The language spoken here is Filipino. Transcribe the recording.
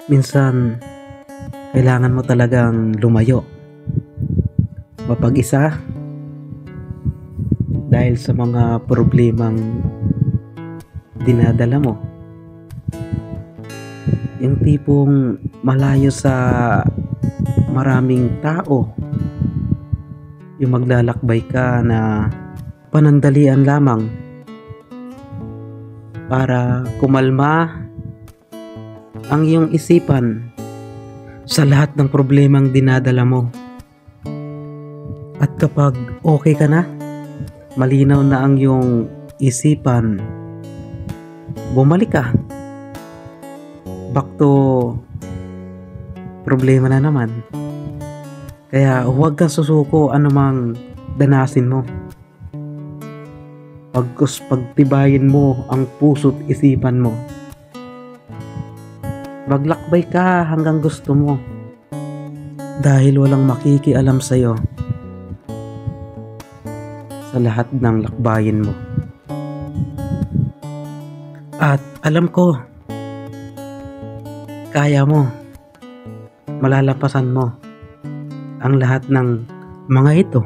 Minsan, kailangan mo talagang lumayo, mapag-isa, dahil sa mga problemang dinadala mo. Yung tipong malayo sa maraming tao, yung maglalakbay ka na panandalian lamang para kumalma ang iyong isipan sa lahat ng problemang dinadala mo. At kapag okay ka na, malinaw na ang iyong isipan, bumalik ka back to problema na naman. Kaya huwag kang susuko anumang danasin mo. Pagtibayin mo ang puso't isipan mo. Maglakbay ka hanggang gusto mo, dahil walang makikialam sa'yo sa lahat ng lakbayin mo. At alam ko, kaya mo, malalampasan mo ang lahat ng mga ito.